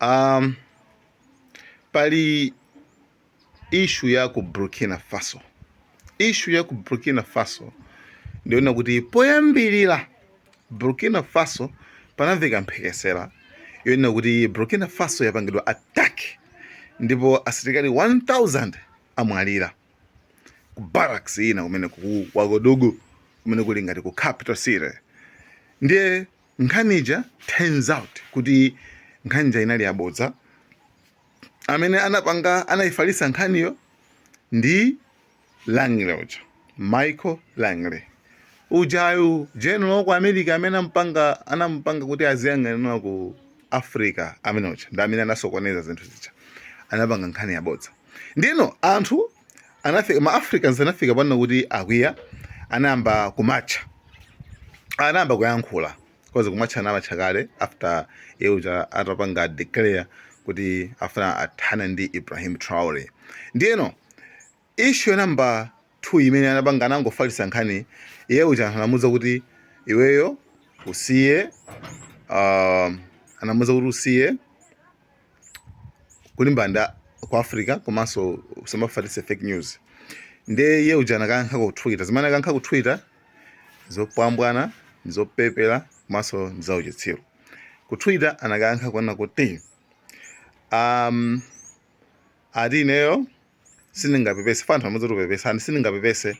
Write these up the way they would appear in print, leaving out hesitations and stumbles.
Um, pali issue ya ku Burkina Faso. Issue ya ku Burkina Faso ndiona kuti poyambirira Burkina Faso panamveka mphekesera yona kuti Burkina Faso yapangidwa attack ndipo asilikali 1000 amwalira ku barracks ina kumene ku Wagadugu kumene kuli ngati ku capital city. Ndiye nkhanija turns out kuti nkhanija inali yabodza. Amene anayifalisa nkhaniyo ndi Langley uja, Michael Langley. Ujayu general ku America amene anampanga kuti aziyang'anira ku Africa amene uja ndi amene anasokoneza zinthu zija. Anapanga nkhani yabodza. Ndino anthu anafika, ma-Africans anafika pano kuti akwiya, anayamba kumatcha. Anayamba kuyankhula. Kozi kumatcha anamatcha kale after uja atapanga declare kuti afuna athana ndi Ibrahim Traore. Ndiyeno issue number 2 imene anapanga anangofalisa nkhani uja anamuza kuti iweyo usiye, anamuza kuti usiye kulimbana ku Africa komanso usamafalitse fake news. Ndiye uja anakankha ku Twitter, zimene akankha ku Twitter zopambwana zopepera komanso zauchitsiro. Ku Twitter anakankha kuona kuti ati ineyo sindingapepese, fanthu amuza kuti upepesani, sindingapepese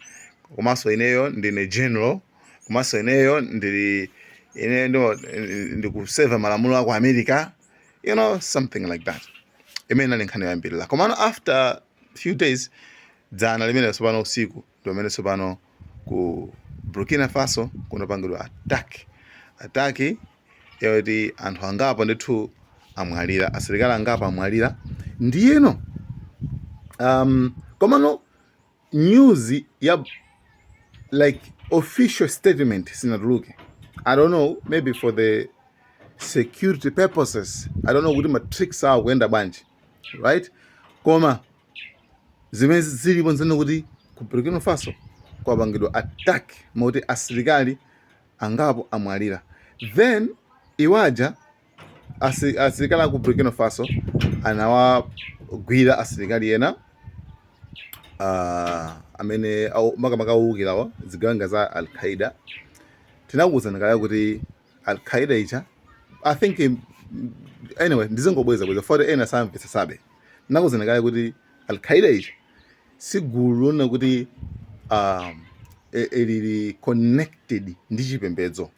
komanso ineyo ndine general, komanso ineyo ndikuseva malamulo aku America, you know, something like that. Imene nali nkhani yoyambirira. Komano after few days dzana limene sopano usiku ndomene sopano ku Burkina Faso kunapangidwa attack yoti anthu angapo ndithu amwalira, asilikali angapo amwalira. Ndiyeno komano news ya like official statement sinatuluke. I don't know, maybe for the security purposes, I don't know kuti matrix awo kuenda bwanji, right? Koma zimene zilipo nzene kuti ku Burkina Faso kwapangidwa attack moti asilikali angapo amwalira. Then iwaja asilikali ku Burkina Faso anawagwira asilikali ena amene makamaka owukirawa zigawanga za Al-Qaeda. Tinakuwuzani kale kuti Al-Qaeda ija, I think anyway ndizingobweza for the ena samvisa sabe. Tinakuwuzani kale kuti Al-Qaeda ija sigulu lona kuti ili connected ndi chipembedzo.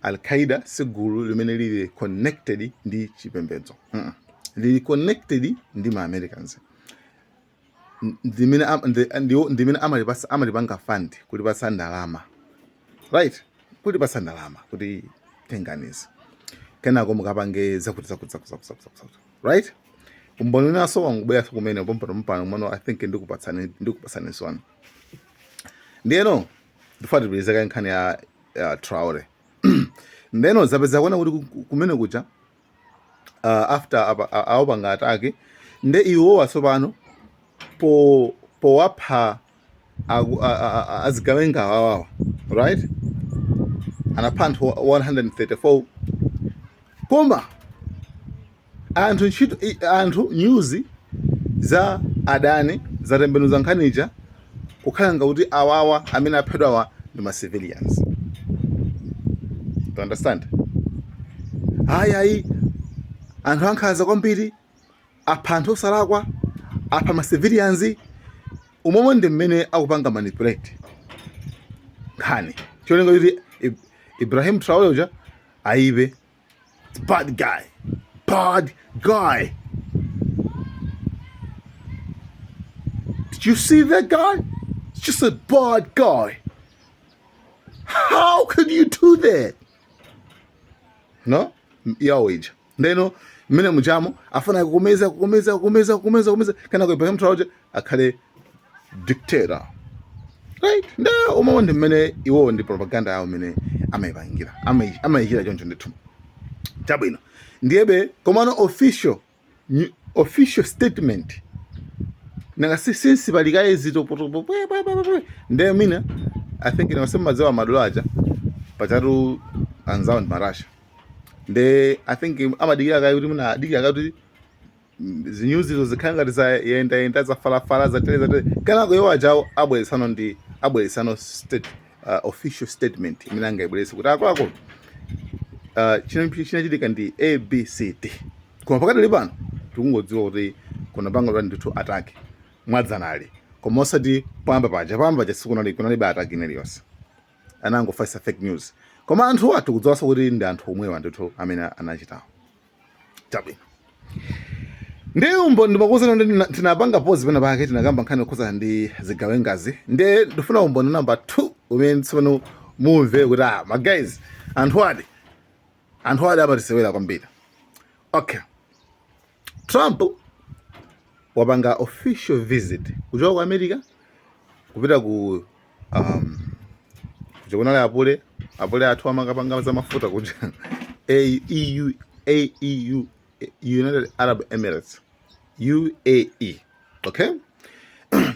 Al-Qaeda sigulu limene lili connected ndi chipembedzo. Lili connected ndi ma Americans. Ndimene amalipanga fund kuti pasa ndalama, right? Kuti pasa ndalama kuti tenganize kenako mukapange zakuti right? Umboni naso wangubweya kumene pompano mano I think ndikupatsani swana. Ndiyeno ndifatibwizeka nkhani ya Traore. Ndeno zapeza kuona kuti kumene kuja after awapanga atake nde iwo wasopano powapha azigawenga wawawa, right? Anapha anthu 134. Koma anthu news za adani zatembenuza nkhanija kukhala ngati awawa amene aphedwawa ndi ma civilians. To understand? Ayi anthu ankhaza kwambiri, apha anthu osalakwa, apha ma civilians. Umomo ndi mmene akupanga manipulate nkhani. Chioneka kuti Ibrahim Traore uja aibe, bad guy. Did you see that guy? It's just a bad guy. How could you do that? No? Yawo ija. Ndeno mmene mujamo afuna kukomeza kana ku Ibrahim Traore akhale dictator, right? Nda umomo ndi mmene iwo ndi propaganda yawo mmene amayipangira amayikira choncho ndithu. Chabwino ndiyebe komano official statement since balikaye zito ndiye mina I think inasema mazewa madola aja pachatu anzao ndi marasha nde I think amadikira kayi kuti munadikira kayi kuti zinyuzizo zikhala ngati zayendayenda zafalafala zatele kenako iwo ajawo abweresano official statement imene angayibweretse kuti akuluakulu chinachitika ndi ABCD. Koma pakadali pano tikungodziwa kuti kunapangidwa ndithu ataki mwadzanali, koma osati pamba paja sikunalibe ataki iliyonse, anangofaisa fake news. Koma anthu tikudziwanso kuti ndi anthu omwewa ndithu amene anachitawo. Chabwino ndi umboni ndimakuwuzani kuti tinapanga pose pena pake tinakamba nkhani yokhuza ndi zigawengazi. Nde ndifuna umboni number 2 umene tsopano mumve kuti my guys anthu adi amatisewera kwambiri. Okay, Trump wapanga official visit kuchoka ku America kupita ku kunali apule athu amakapanga za mafuta kuti AEU United Arab Emirates UAE. Okay,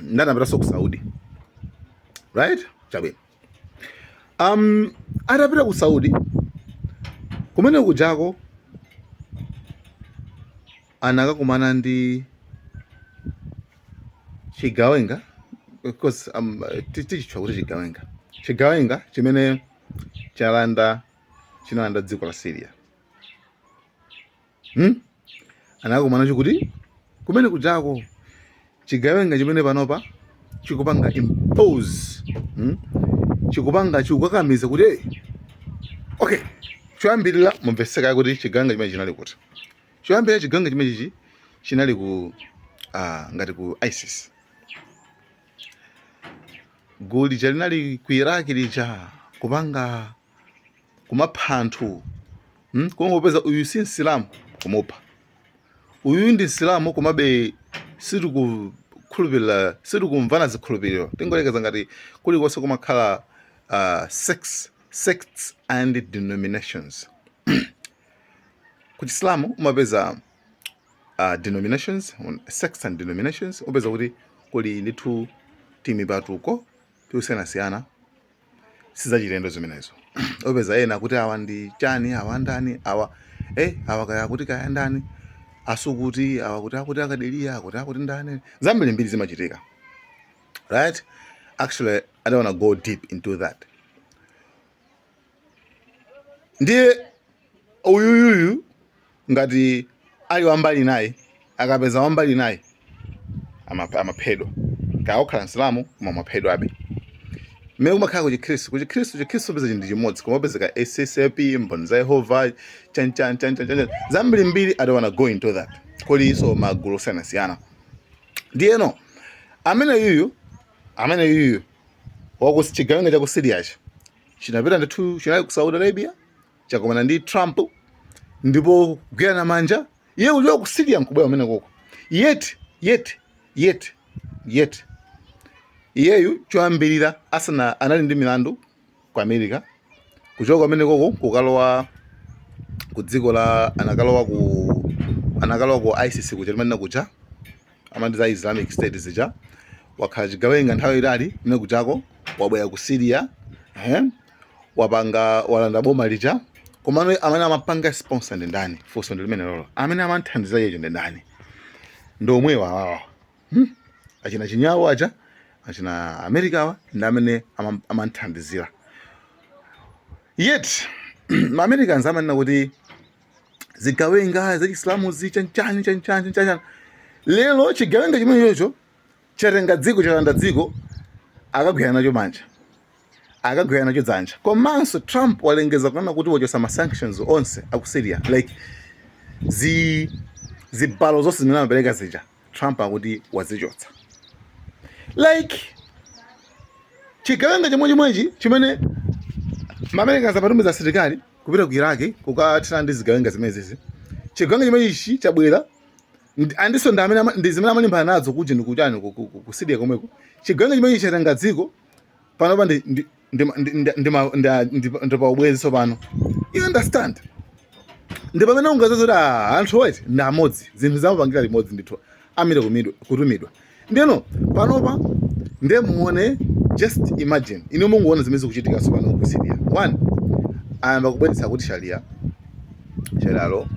ndanapitaso ku Saudi, right? Chabwino atapita ku Saudi kumene kujako anakakumana ndi chigawenga, because tichitchwa kuti chigawenga chimene chinalanda dziko la Syria. Anakakumana chikuti kumene kujako chigawenga chimene panopa chikupanga impose chikukakamiza kuti okay, choyambirira mumveseka kuti chigawenga chimene chinali kuti choyambirira chigawenga chimene chinali ku ngati ku ISIS. Gulu lija linali ku Iraq lija kupanga kumapha anthu, kungopeza uyu si Msilamu kumupha, uyu ndi Msilamu komabe sitikumvana zikhulupiriro, tingolekeza ngati kulikonse kumakhala sects and denominations. Ku Islamu umapeza denominations, sects and denominations, upeza kuti kuli ndithu timipatuko tiusiyanasiyana sizachilendo zimenezo. Upeza ena kuti awa ndi chani, awa ndani, awa kaya kuti kaya ndani, asukuti awa kuti akadeliya, kuti ndani, zambiri zimachitika, right? Actually I don't want to go deep into that. Ndiye uyuyuyu ngati ali wambali naye, akapeza wambali naye amaphedwa, kaokhala Msilamu koma amaphedwa abe. Mmene kumakhala kuchikristu peza chinthu chimodzi, koma pezeka SSAP, mboni za Yehova, chan zambiri I don't want to go into that, kuliso magulu osiyanasiyana. Ndiyeno amene yuyu wakuchigawenga cha ku Syria chinapita ndithu chinali ku Saudi Arabia chakomana ndi Trump, ndipo kugwirana manja iye uliwa ku Syria nkubwera umene koko. Yet iyeyu choyambirira asana anali ndi milandu ku America, kuchoka umene koko kukalowa ku dziko la anakalowa ku ISIS kuja limene kuja amandi za Islamic State zija, wakhala chigawenga nthawi ilali imene kujako, wabwera ku Syria walanda boma lija. Koma amene amapanga sponsor ndi ndani? Funso ndi limene lolo. Amene amanthandiza yeyo ndi ndani? Ndi omwewa awawa, achina chinyawo aja, achina America awa ndi amene amanthandizira. Yet ma-Americans amanena kuti zigawenga za Islamu chanchani. Lero chigawenga chimenecho chatenga dziko, chalanda dziko, akagwira nacho manja, akagwira nacho dzanja. Komanso Trump walengeza kunena kuti wachosa ma sanctions onse aku Syria, like zibalo zonse zimene amapereka zija Trump akuti wazichotsa. Like chigawenga chimodzi chimene ma-Americans amatumiza asilikali kupita ku Iraq kukathana ndi zigawenga zimenezi. Chigawenga chimenechi chabwera andiso ndi zimene amalimbana nazo kuja ndikuchani ku Syria komweko. Chigawenga chimenechi chatenga dziko panopa ndi pa ubwenzi pano. You understand? Ndi pamene ungazozoda anthu oti ndi amodzi, zinthu zamapangira limodzi ndithu amire kutumidwa. Ndeno panopa ndiye muone, just imagine ine munguona zimene zikuchitika pano ku Syria. One, ayamba kubweretsa kuti sharia chedalo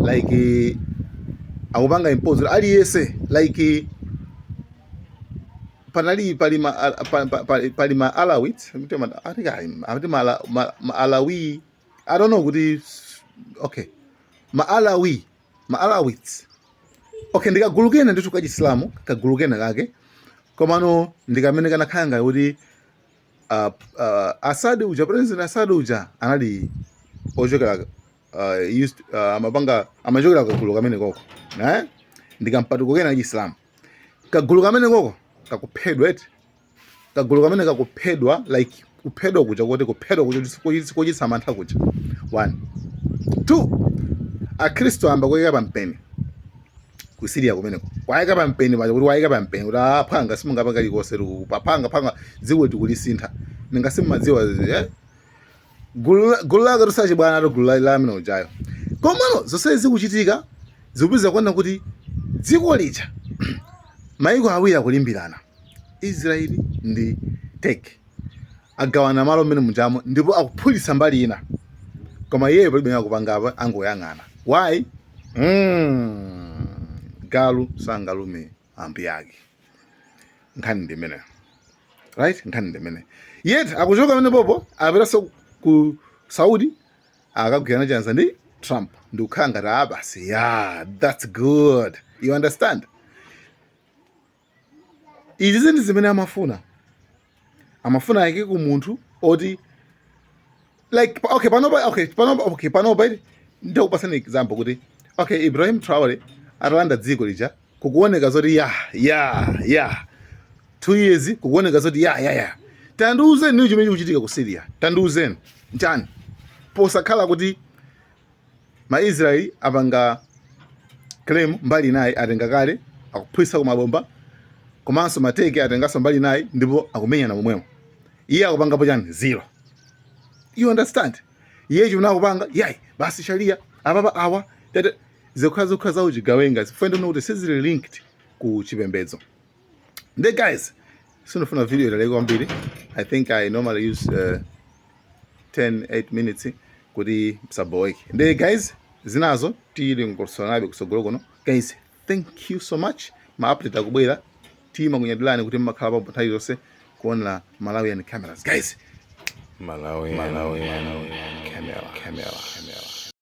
like akupanga impose aliyese like pali ma Alawite ma Alawi I don't know kuti okay ma Alawites okay ndikagulukena ndicho ka Islamu kagulukena kake komano ndikamene kanakhanga kuti Asad uja president Asad uja anali ochokera amachokera kagulu kamene koko ndikampatukokena ka Islamu kagulu kamene koko kakuphedwa eti kagulu kamene kakuphedwa like kuphedwa kuja kuti kuphedwa kuja kuchititsa mantha kuja 1 2 akhristu amba kuyika pampeni ku Syria kumeneko kwayika pampeni paja kuti wayika pampeni kuti phanga simungapanga likose phanga dziko tikulisintha ningasimmadziwa gulu lake tusachi bwana to gulu la amene ujayo komano zonse zikuchitika zikupeza kuona kuti dziko lija maiko awiri akulimbirana Israeli ndi Turkey agawana malo mmene munjamo ndipo akuphulitsa mbali ina koma iyeyo palibe akupangapa angoyang'ana why galu sangalume ambi yake nkhani ndimene right nkhani ndimene yet akuchoka pamene popo apitaso ku Saudi akagwirana chanza ndi Trump ndi kukhala ngati basi that's good you understand izi zinthu zimene amafuna yake ku munthu oti like okay panopa ndikupasani example kuti okay Ibrahim Traore atalanda dziko lija kukuoneka zoti 2 years kukuoneka zoti tandiuzeni niyo chimene chikuchitika ku Syria tandiuzeni nchani posakhala kuti Israeli apanga claim mbali naye atenga kale akuphulitsa kumabomba komanso mateke atengaso mbali naye ndipo akumenyana momwemo iye akupangapo chani 0 you understand iye chimene akupanga basi sharia apapa awa zikukhala zawo chigawenga zifuna kuti sizili linked ku chipembedzo nde guys sinofuna video italeka kwambiri I think I normally use 8 minutes kuti msaboeke nde guys zinazo tili nkosanabe kusogolo kuno guys thank you so much ma update akubwera tima kunyadilani kuti mmakhala papo nthawi zonse kuona Malawian cameras guys Malawian camera